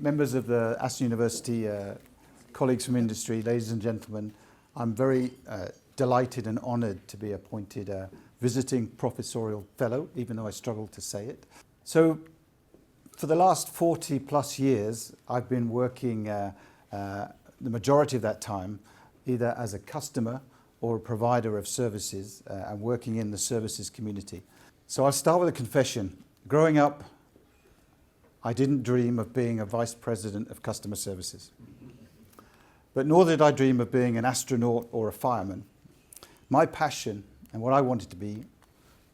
Members of the Aston University, colleagues from industry, ladies and gentlemen, I'm very delighted and honoured to be appointed a visiting professorial fellow, even though I struggle to say it. So for the last 40 plus years, I've been working the majority of that time either as a customer or a provider of services and working in the services community. So I'll start with a confession. Growing up, I didn't dream of being a vice president of customer services. But nor did I dream of being an astronaut or a fireman. My passion and what I wanted to be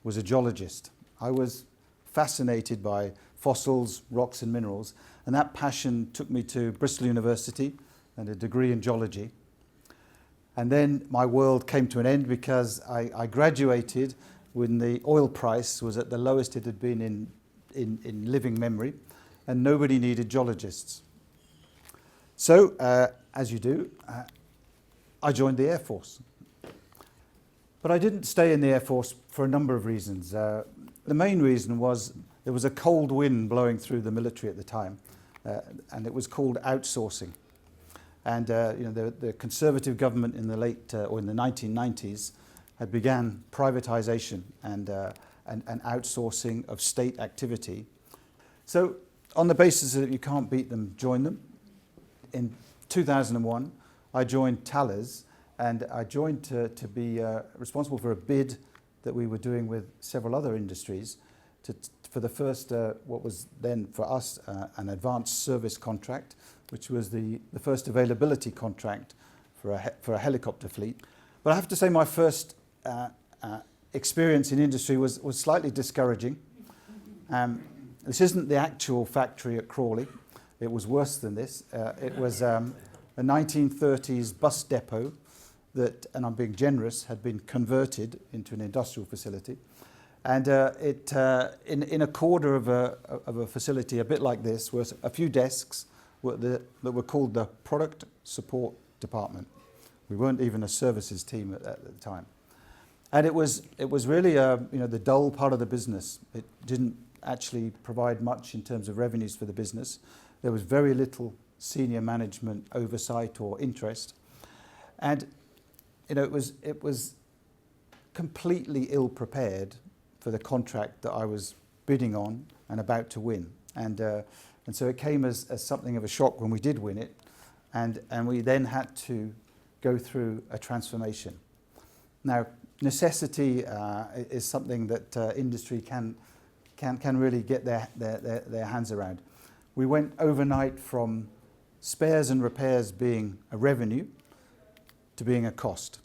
was a geologist. I was fascinated by fossils, rocks and minerals, and that passion took me to Bristol University and a degree in geology. And then my world came to an end because I graduated when the oil price was at the lowest it had been in living memory, and nobody needed geologists. So, as you do, I joined the Air Force. But I didn't stay in the Air Force for a number of reasons. The main reason was there was a cold wind blowing through the military at the time, and it was called outsourcing. And the Conservative government in the late or in the 1990s had began privatisation and outsourcing of state activity. So, on the basis that you can't beat them, join them. In 2001, I joined Thales, and I joined to be responsible for a bid that we were doing with several other industries for the first, what was then for us, an advanced service contract, which was the first availability contract for a helicopter fleet. But I have to say my first experience in industry was slightly discouraging. This isn't the actual factory at Crawley. It was worse than this. It was a 1930s bus depot that, and I'm being generous, had been converted into an industrial facility. And in a corner of a facility a bit like this was a few desks that were called the Product Support Department. We weren't even a services team at the time. And it was really the dull part of the business. It didn't actually provide much in terms of revenues for the business. There was very little senior management oversight or interest. And it was completely ill prepared for the contract that I was bidding on and about to win. And so it came as something of a shock when we did win it, and we then had to go through a transformation. Now, necessity is something that industry can really get their hands around. We went overnight from spares and repairs being a revenue to being a cost.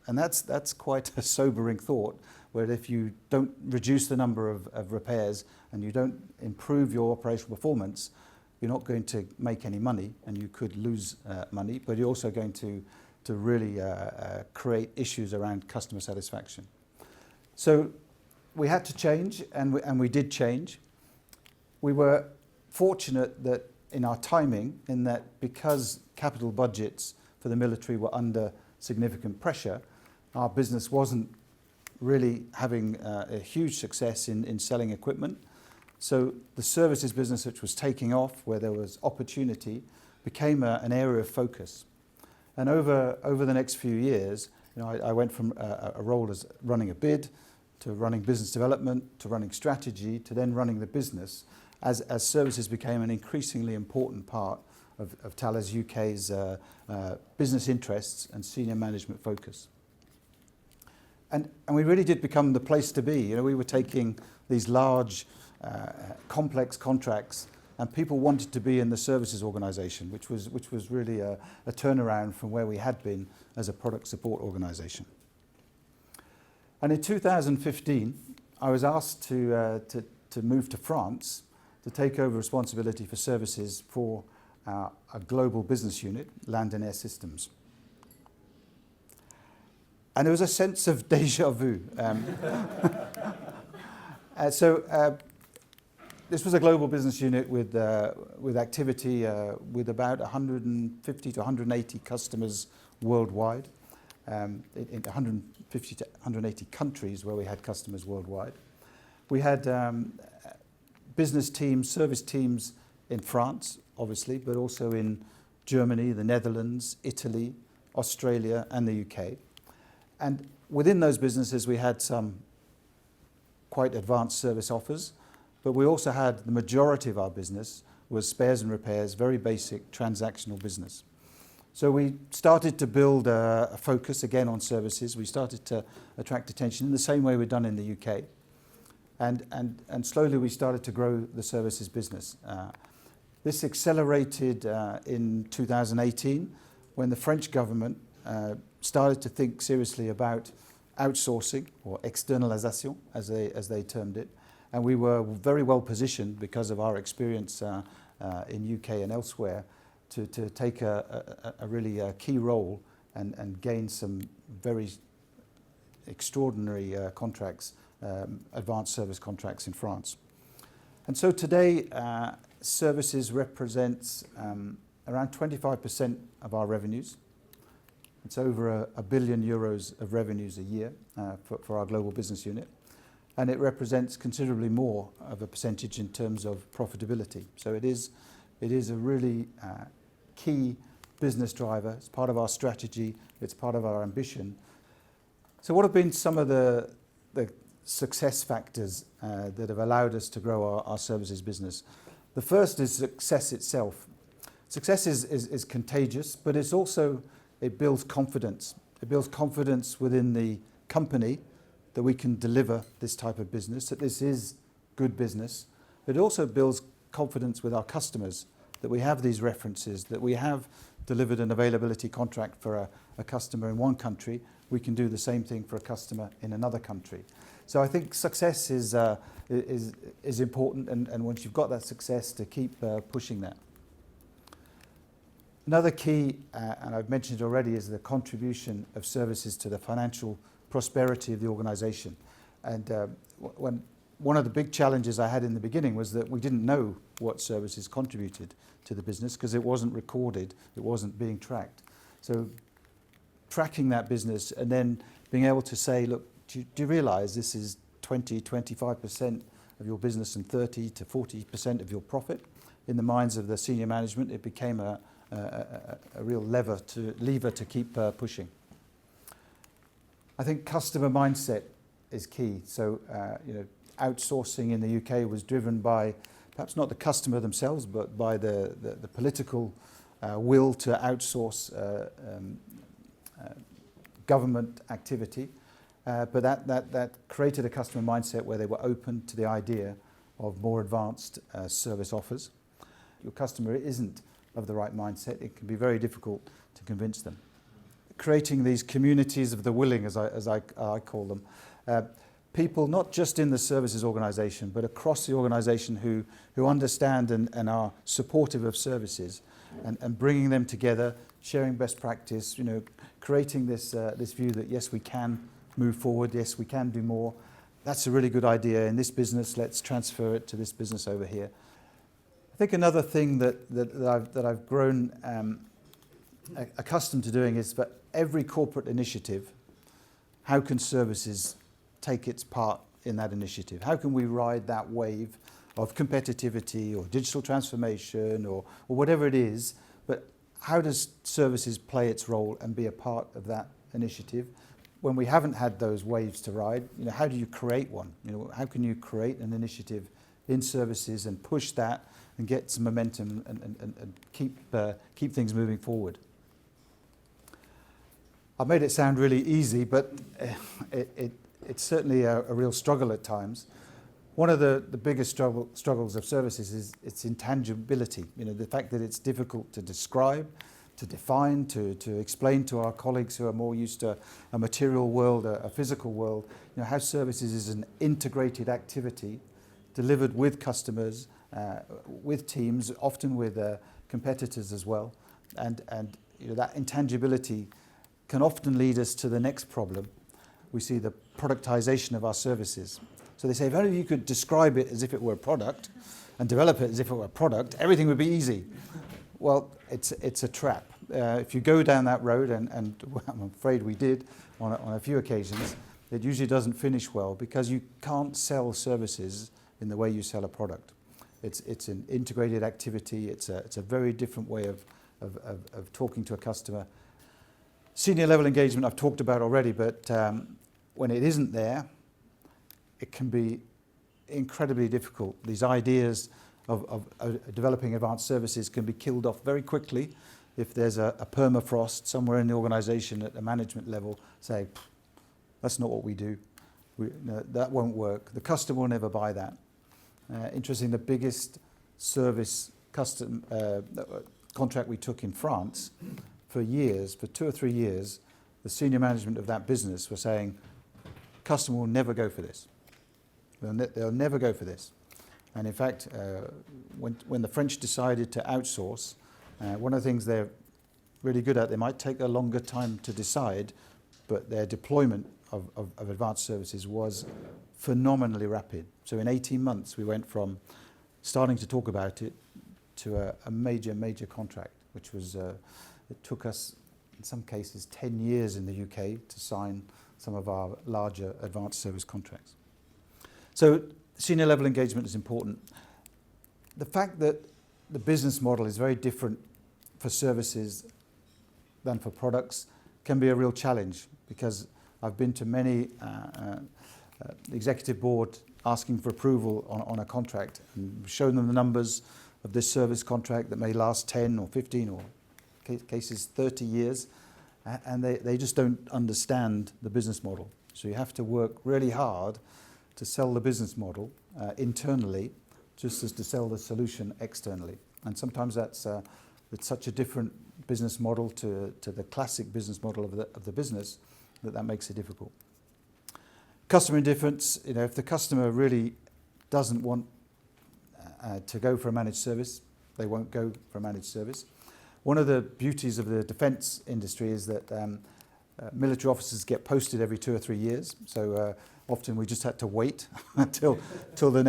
And that's quite a sobering thought, where if you don't reduce the number of repairs and you don't improve your operational performance, you're not going to make any money, and you could lose money, but you're also going to really create issues around customer satisfaction. So we had to change, and we did change. We were fortunate that in our timing, in that because capital budgets for the military were under significant pressure, our business wasn't really having a huge success in selling equipment. So the services business, which was taking off, where there was opportunity, became an area of focus. And over the next few years, I went from a role as running a bid, to running business development, to running strategy, to then running the business, as services became an increasingly important part of Thales UK's business interests and senior management focus. And we really did become the place to be. We were taking these large, complex contracts, and people wanted to be in the services organisation, which was really a turnaround from where we had been as a product support organisation. And in 2015, I was asked to move to France to take over responsibility for services for a global business unit, Land and Air Systems. And there was a sense of déjà vu. This was a global business unit with activity with about 150 to 180 customers worldwide, in 150 to 180 countries where we had customers worldwide. We had business teams, service teams in France, obviously, but also in Germany, the Netherlands, Italy, Australia, and the UK. And within those businesses, we had some quite advanced service offers, but we also had the majority of our business was spares and repairs, very basic transactional business. So we started to build a focus again on services. We started to attract attention in the same way we've done in the UK. And slowly we started to grow the services business. This accelerated in 2018 when the French government started to think seriously about outsourcing, or externalisation as they termed it. And we were very well positioned because of our experience in UK and elsewhere to take a really key role and gain some very extraordinary contracts, advanced service contracts in France. And so today, services represents around 25% of our revenues. It's over €1 billion of revenues a year for our global business unit. And it represents considerably more of a percentage in terms of profitability. So it is a really key business driver. It's part of our strategy. It's part of our ambition. So what have been some of the success factors that have allowed us to grow our services business? The first is success itself. Success is contagious, but it's also, it builds confidence. It builds confidence within the company that we can deliver this type of business, that this is good business. It also builds confidence with our customers, that we have these references, that we have delivered an availability contract for a customer in one country, we can do the same thing for a customer in another country. So I think success is important, and once you've got that success, to keep pushing that. Another key, and I've mentioned it already, is the contribution of services to the financial prosperity of the organisation. And one of the big challenges I had in the beginning was that we didn't know what services contributed to the business because it wasn't recorded, it wasn't being tracked. So tracking that business and then being able to say, look, do you realise this is 20-25% of your business and 30 to 40% of your profit? In the minds of the senior management, it became a real lever to keep pushing. I think customer mindset is key. So, outsourcing in the UK was driven by perhaps not the customer themselves, but by the political will to outsource government activity. But that created a customer mindset where they were open to the idea of more advanced service offers. Your customer isn't of the right mindset, it can be very difficult to convince them. Creating these communities of the willing, as I call them, people not just in the services organisation, but across the organisation who understand and are supportive of services, and bringing them together, sharing best practice, creating this view that yes, we can move forward, yes, we can do more. That's a really good idea in this business, let's transfer it to this business over here. I think another thing that I've grown accustomed to doing is for every corporate initiative, how can services take its part in that initiative? How can we ride that wave of competitivity or digital transformation or whatever it is, but how does services play its role and be a part of that initiative? When we haven't had those waves to ride, how do you create one? How can you create an initiative in services and push that and get some momentum and keep things moving forward? I've made it sound really easy, but it's certainly a real struggle at times. One of the biggest struggles of services is its intangibility. The fact that it's difficult to describe, to define, to explain to our colleagues who are more used to a material world, a physical world, how services is an integrated activity delivered with customers, with teams, often with competitors as well. And that intangibility can often lead us to the next problem. We see the productization of our services. So they say, if only you could describe it as if it were a product and develop it as if it were a product, everything would be easy. Well, it's a trap. If you go down that road, and I'm afraid we did on a few occasions, it usually doesn't finish well because you can't sell services in the way you sell a product. It's an integrated activity. It's a very different way of talking to a customer. Senior level engagement I've talked about already, but when it isn't there, it can be incredibly difficult. These ideas of developing advanced services can be killed off very quickly if there's a permafrost somewhere in the organisation at the management level saying, that's not what we do. No, that won't work. The customer will never buy that. Interesting, the biggest service contract we took in France for years, for 2 or 3 years, the senior management of that business were saying, customer will never go for this. They'll never go for this. And in fact, when the French decided to outsource, one of the things they're really good at, they might take a longer time to decide, but their deployment of advanced services was phenomenally rapid. So in 18 months, we went from starting to talk about it to a major contract, which was, it took us, in some cases, 10 years in the UK to sign some of our larger advanced service contracts. So senior level engagement is important. The fact that the business model is very different for services than for products can be a real challenge, because I've been to many executive board asking for approval on a contract and shown them the numbers of this service contract that may last 10 or 15 or cases 30 years, and they just don't understand the business model. So you have to work really hard to sell the business model internally, just as to sell the solution externally. And sometimes it's such a different business model to the classic business model of the business that makes it difficult. Customer indifference, if the customer really doesn't want to go for a managed service, they won't go for a managed service. One of the beauties of the defence industry is that military officers get posted every 2 or 3 years. So often we just had to wait until the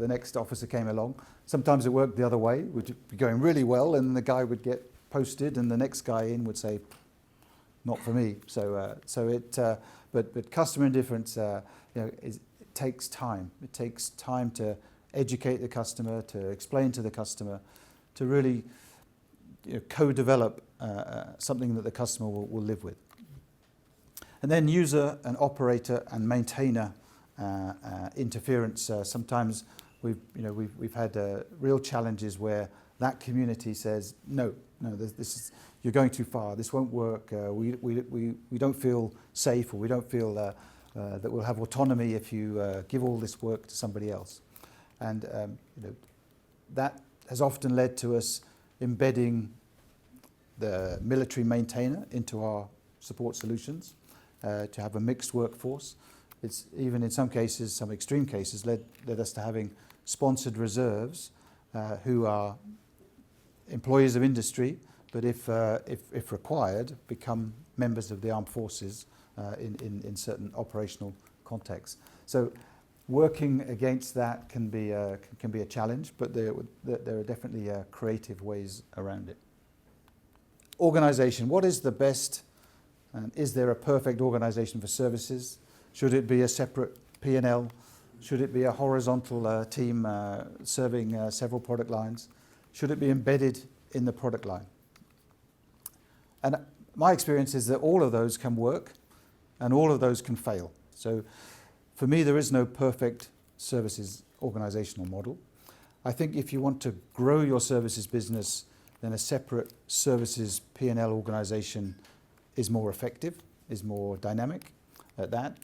next officer came along. Sometimes it worked the other way. We'd be going really well, and the guy would get posted, and the next guy in would say, "Not for me." But customer indifference, it takes time. It takes time to educate the customer, to explain to the customer, to really co-develop something that the customer will live with. And then user and operator and maintainer interference. Sometimes we've had real challenges where that community says, no, this is, you're going too far. This won't work. We don't feel safe, or we don't feel that we'll have autonomy if you give all this work to somebody else. And that has often led to us embedding the military maintainer into our support solutions, to have a mixed workforce. It's even in some cases, some extreme cases, led us to having sponsored reserves who are employees of industry, but if required, become members of the armed forces in certain operational contexts. So working against that can be a challenge, but there are definitely creative ways around it. Organisation. What is the best, and is there a perfect organisation for services? Should it be a separate P&L? Should it be a horizontal team serving several product lines? Should it be embedded in the product line? And my experience is that all of those can work and all of those can fail. So for me, there is no perfect services organisational model. I think if you want to grow your services business, then a separate services P&L organisation is more effective, is more dynamic at that.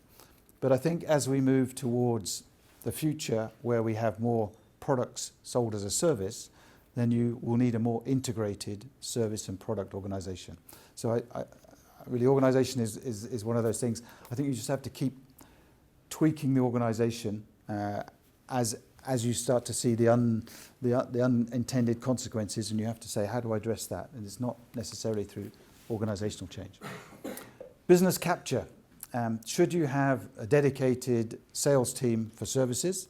But I think as we move towards the future where we have more products sold as a service, then you will need a more integrated service and product organisation. So really organisation is one of those things. I think you just have to keep tweaking the organisation as you start to see the unintended consequences, and you have to say, how do I address that? And it's not necessarily through organisational change. Business capture. Should you have a dedicated sales team for services,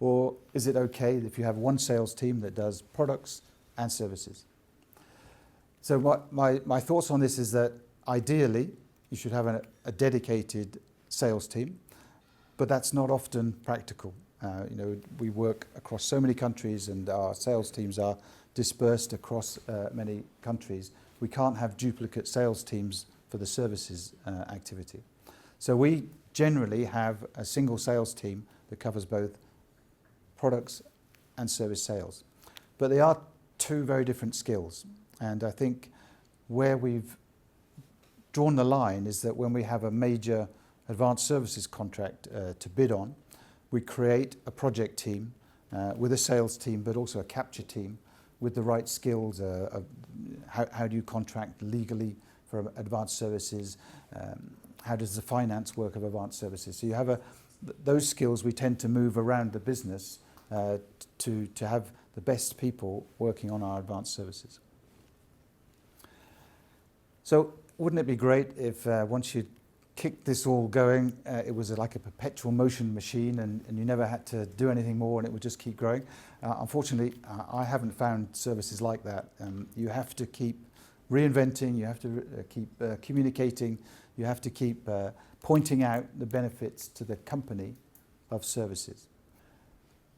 or is it okay if you have one sales team that does products and services? So my thoughts on this is that ideally you should have a dedicated sales team, but that's not often practical. We work across so many countries and our sales teams are dispersed across many countries. We can't have duplicate sales teams for the services activity. So we generally have a single sales team that covers both products and service sales. But they are two very different skills. And I think where we've drawn the line is that when we have a major advanced services contract to bid on, we create a project team with a sales team, but also a capture team with the right skills. How do you contract legally for advanced services? How does the finance work of advanced services? So you have those skills we tend to move around the business to have the best people working on our advanced services. So wouldn't it be great if once you kicked this all going, it was like a perpetual motion machine and you never had to do anything more and it would just keep growing? Unfortunately, I haven't found services like that. You have to keep reinventing, you have to keep communicating, you have to keep pointing out the benefits to the company of services.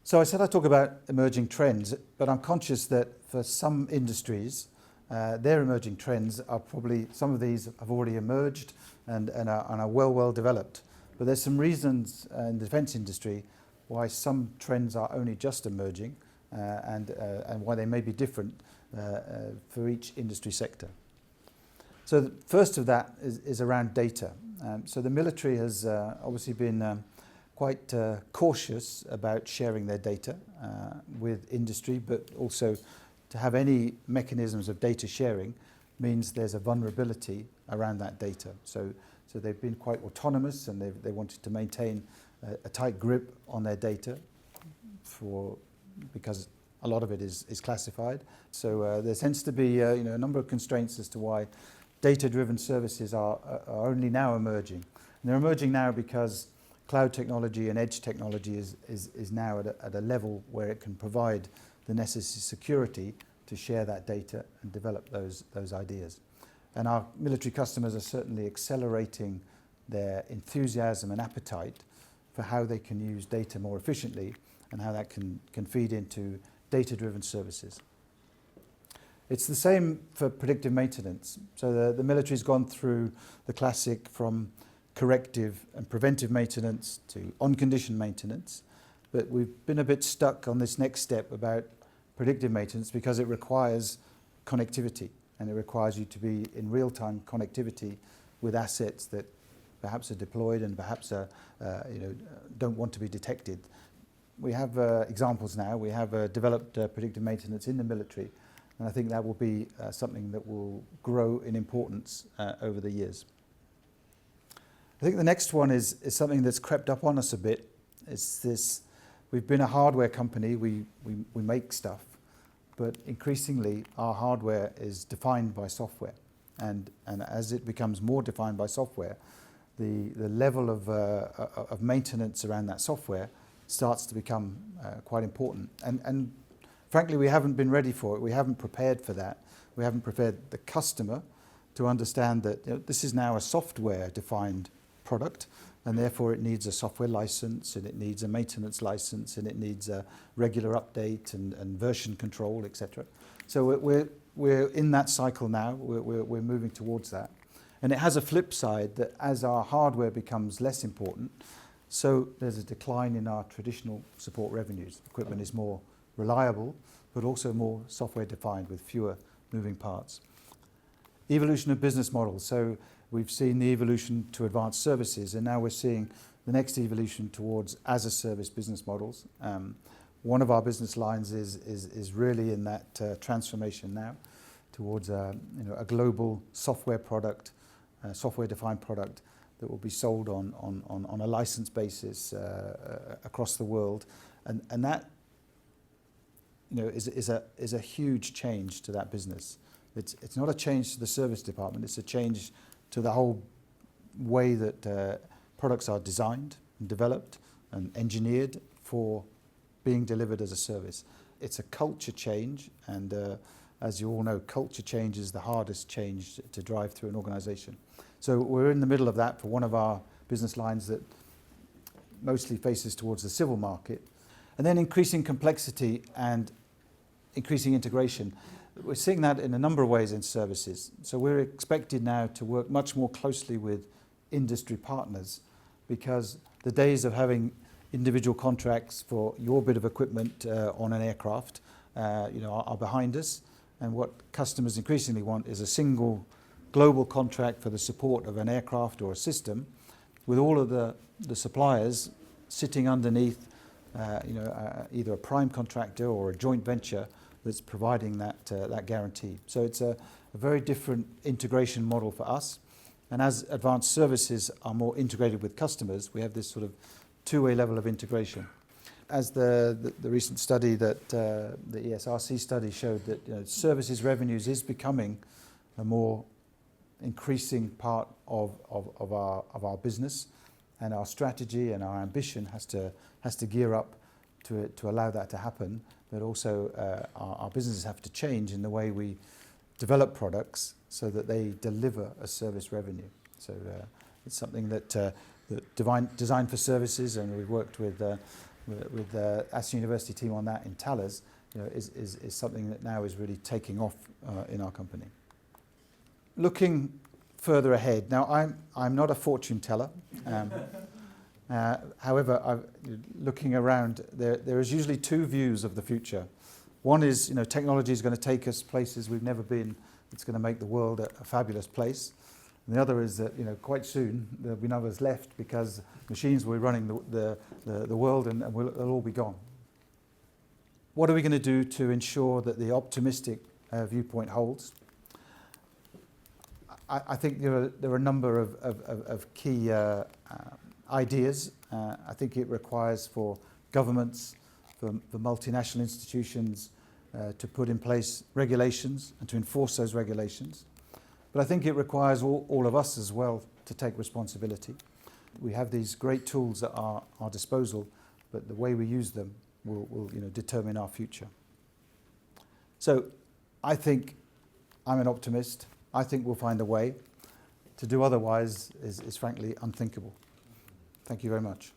So I said I'd talk about emerging trends, but I'm conscious that for some industries, their emerging trends are probably, some of these have already emerged and are well developed. But there's some reasons in the defence industry why some trends are only just emerging and why they may be different for each industry sector. So the first of that is around data. So the military has obviously been quite cautious about sharing their data with industry, but also to have any mechanisms of data sharing means there's a vulnerability around that data. So they've been quite autonomous and they wanted to maintain a tight grip on their data because a lot of it is classified. So there tends to be a number of constraints as to why data-driven services are only now emerging. And they're emerging now because cloud technology and edge technology is now at a level where it can provide the necessary security to share that data and develop those ideas. And our military customers are certainly accelerating their enthusiasm and appetite for how they can use data more efficiently and how that can feed into data-driven services. It's the same for predictive maintenance. So the military's gone through the classic from corrective and preventive maintenance to on-condition maintenance, but we've been a bit stuck on this next step about predictive maintenance because it requires connectivity and it requires you to be in real-time connectivity with assets that perhaps are deployed and perhaps don't want to be detected. We have examples now. We have developed predictive maintenance in the military, and I think that will be something that will grow in importance over the years. I think the next one is something that's crept up on us a bit. It's this: we've been a hardware company. We make stuff, but increasingly our hardware is defined by software, and as it becomes more defined by software, the level of maintenance around that software starts to become quite important. And frankly, we haven't been ready for it. We haven't prepared for that. We haven't prepared the customer to understand that this is now a software-defined product, and therefore it needs a software license, and it needs a maintenance license, and it needs a regular update and version control, etc. So we're in that cycle now. We're moving towards that. And it has a flip side that as our hardware becomes less important, so there's a decline in our traditional support revenues. Equipment is more reliable, but also more software defined with fewer moving parts. Evolution of business models. So we've seen the evolution to advanced services, and now we're seeing the next evolution towards as-a-service business models. One of our business lines is really in that transformation now towards a global software product, software-defined product that will be sold on a license basis across the world, and that is a huge change to that business. It's not a change to the service department. It's a change to the whole way that products are designed and developed and engineered for being delivered as a service. It's a culture change, and as you all know, culture change is the hardest change to drive through an organisation. So we're in the middle of that for one of our business lines that mostly faces towards the civil market, And then increasing complexity and increasing integration. We're seeing that in a number of ways in services. So we're expected now to work much more closely with industry partners, because the days of having individual contracts for your bit of equipment on an aircraft are behind us. And what customers increasingly want is a single global contract for the support of an aircraft or a system, with all of the suppliers sitting underneath either a prime contractor or a joint venture that's providing that guarantee. So it's a very different integration model for us. And as advanced services are more integrated with customers, we have this sort of two-way level of integration. As the recent study that the ESRC study showed, that services revenues is becoming a more increasing part of our business, and our strategy and our ambition has to gear up to allow that to happen. But also our businesses have to change in the way we develop products so that they deliver a service revenue. So it's something that Design for Services, and we've worked with the Aston University team on that in Tallers, is something that now is really taking off in our company. Looking further ahead, now I'm not a fortune teller. However, looking around, there is usually two views of the future. One is, technology is going to take us places we've never been. It's going to make the world a fabulous place. And the other is that, quite soon there'll be none of us left, because machines will be running the world, and they'll all be gone. What are we going to do to ensure that the optimistic viewpoint holds? I think there are a number of key ideas. I think it requires for governments, for multinational institutions to put in place regulations and to enforce those regulations. But I think it requires all of us as well to take responsibility. We have these great tools at our disposal, but the way we use them will determine our future. So I think I'm an optimist. I think we'll find a way. To do otherwise is frankly unthinkable. Thank you very much.